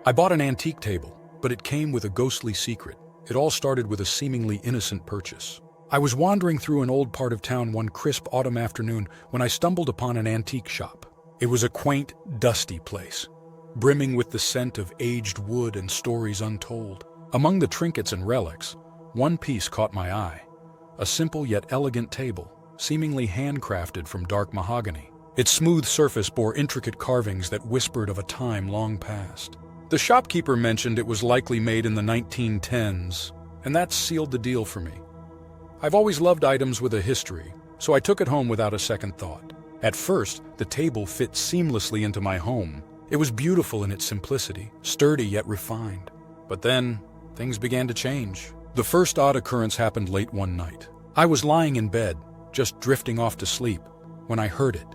I bought an antique table, but it came with a ghostly secret. It all started with a seemingly innocent purchase. I was wandering through an old part of town one crisp autumn afternoon when I stumbled upon an antique shop. It was a quaint, dusty place, brimming with the scent of aged wood and stories untold. Among the trinkets and relics, one piece caught my eye. A simple yet elegant table, seemingly handcrafted from dark mahogany. Its smooth surface bore intricate carvings that whispered of a time long past. The shopkeeper mentioned it was likely made in the 1910s, and that sealed the deal for me. I've always loved items with a history, so I took it home without a second thought. At first, the table fit seamlessly into my home. It was beautiful in its simplicity, sturdy yet refined. But then, things began to change. The first odd occurrence happened late one night. I was lying in bed, just drifting off to sleep, when I heard it.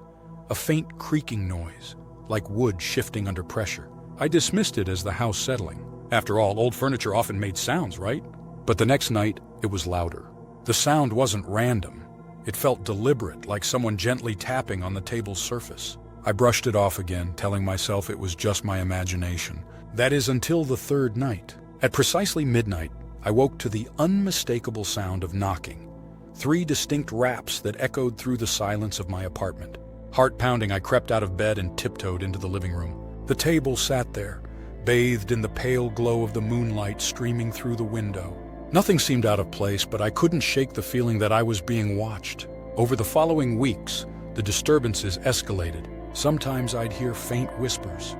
A faint creaking noise, like wood shifting under pressure. I dismissed it as the house settling. After all, old furniture often made sounds, right? But the next night, it was louder. The sound wasn't random. It felt deliberate, like someone gently tapping on the table's surface. I brushed it off again, telling myself it was just my imagination. That is, until the third night. At precisely midnight, I woke to the unmistakable sound of knocking. 3 distinct raps that echoed through the silence of my apartment. Heart pounding, I crept out of bed and tiptoed into the living room. The table sat there, bathed in the pale glow of the moonlight streaming through the window. Nothing seemed out of place, but I couldn't shake the feeling that I was being watched. Over the following weeks, the disturbances escalated. Sometimes I'd hear faint whispers,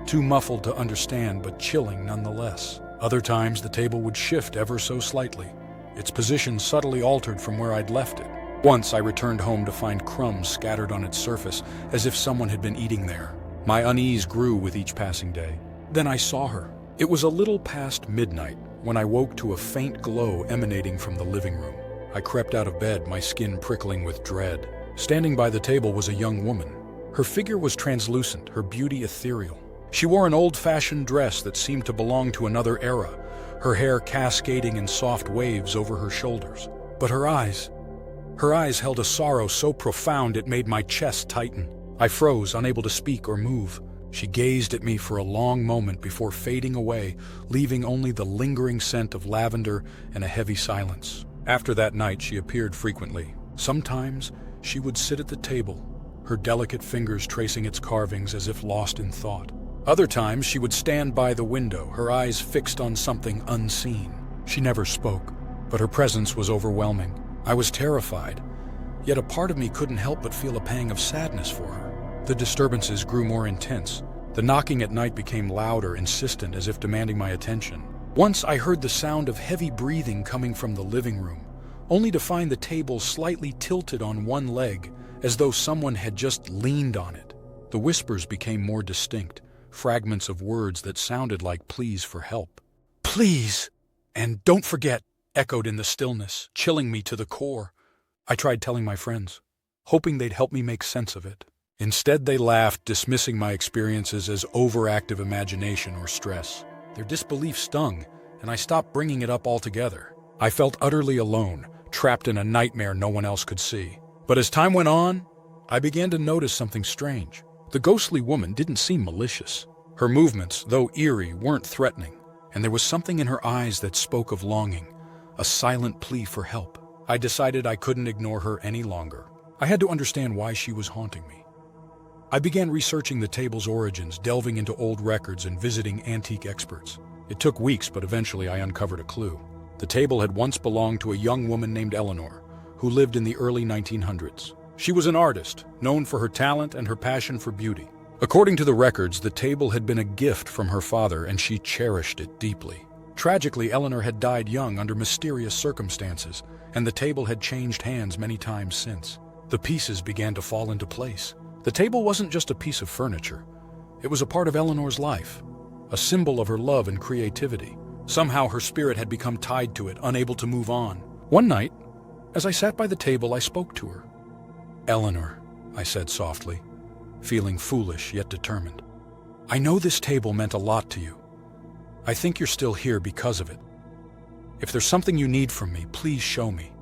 too muffled to understand but chilling nonetheless. Other times the table would shift ever so slightly, its position subtly altered from where I'd left it. Once I returned home to find crumbs scattered on its surface, as if someone had been eating there. My unease grew with each passing day. Then I saw her. It was a little past midnight when I woke to a faint glow emanating from the living room. I crept out of bed, my skin prickling with dread. Standing by the table was a young woman. Her figure was translucent, her beauty ethereal. She wore an old-fashioned dress that seemed to belong to another era, her hair cascading in soft waves over her shoulders. But her eyes held a sorrow so profound it made my chest tighten. I froze, unable to speak or move. She gazed at me for a long moment before fading away, leaving only the lingering scent of lavender and a heavy silence. After that night, she appeared frequently. Sometimes she would sit at the table, her delicate fingers tracing its carvings as if lost in thought. Other times, she would stand by the window, her eyes fixed on something unseen. She never spoke, but her presence was overwhelming. I was terrified, yet a part of me couldn't help but feel a pang of sadness for her. The disturbances grew more intense. The knocking at night became louder, insistent, as if demanding my attention. Once I heard the sound of heavy breathing coming from the living room, only to find the table slightly tilted on one leg, as though someone had just leaned on it. The whispers became more distinct, fragments of words that sounded like pleas for help. "Please!" and "Don't forget!" echoed in the stillness, chilling me to the core. I tried telling my friends, hoping they'd help me make sense of it. Instead, they laughed, dismissing my experiences as overactive imagination or stress. Their disbelief stung, and I stopped bringing it up altogether. I felt utterly alone, trapped in a nightmare no one else could see. But as time went on, I began to notice something strange. The ghostly woman didn't seem malicious. Her movements, though eerie, weren't threatening, and there was something in her eyes that spoke of longing, a silent plea for help. I decided I couldn't ignore her any longer. I had to understand why she was haunting me. I began researching the table's origins, delving into old records and visiting antique experts. It took weeks, but eventually I uncovered a clue. The table had once belonged to a young woman named Eleanor, who lived in the early 1900s. She was an artist, known for her talent and her passion for beauty. According to the records, the table had been a gift from her father, and she cherished it deeply. Tragically, Eleanor had died young under mysterious circumstances, and the table had changed hands many times since. The pieces began to fall into place. The table wasn't just a piece of furniture. It was a part of Eleanor's life, a symbol of her love and creativity. Somehow her spirit had become tied to it, unable to move on. One night, as I sat by the table, I spoke to her. "Eleanor," I said softly, feeling foolish yet determined. "I know this table meant a lot to you. I think you're still here because of it. If there's something you need from me, please show me."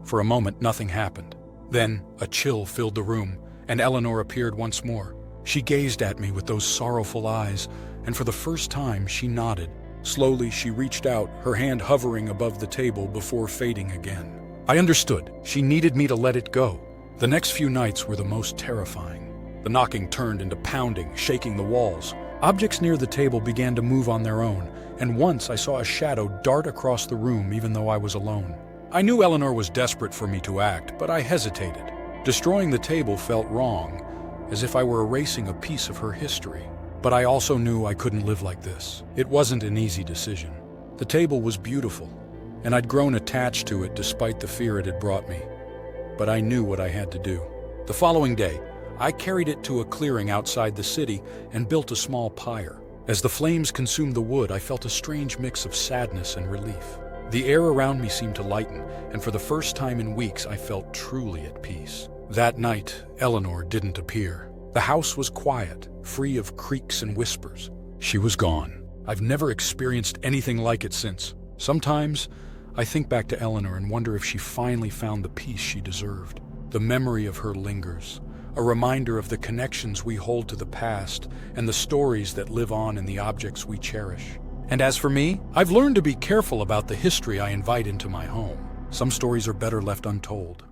For a moment, nothing happened. Then, a chill filled the room, and Eleanor appeared once more. She gazed at me with those sorrowful eyes, and for the first time she nodded. Slowly she reached out, her hand hovering above the table before fading again. I understood. She needed me to let it go. The next few nights were the most terrifying. The knocking turned into pounding, shaking the walls. Objects near the table began to move on their own, and once I saw a shadow dart across the room even though I was alone. I knew Eleanor was desperate for me to act, but I hesitated. Destroying the table felt wrong, as if I were erasing a piece of her history. But I also knew I couldn't live like this. It wasn't an easy decision. The table was beautiful, and I'd grown attached to it despite the fear it had brought me. But I knew what I had to do. The following day, I carried it to a clearing outside the city and built a small pyre. As the flames consumed the wood, I felt a strange mix of sadness and relief. The air around me seemed to lighten, and for the first time in weeks, I felt truly at peace. That night, Eleanor didn't appear. The house was quiet, free of creaks and whispers. She was gone. I've never experienced anything like it since. Sometimes, I think back to Eleanor and wonder if she finally found the peace she deserved. The memory of her lingers, a reminder of the connections we hold to the past and the stories that live on in the objects we cherish. And as for me, I've learned to be careful about the history I invite into my home. Some stories are better left untold.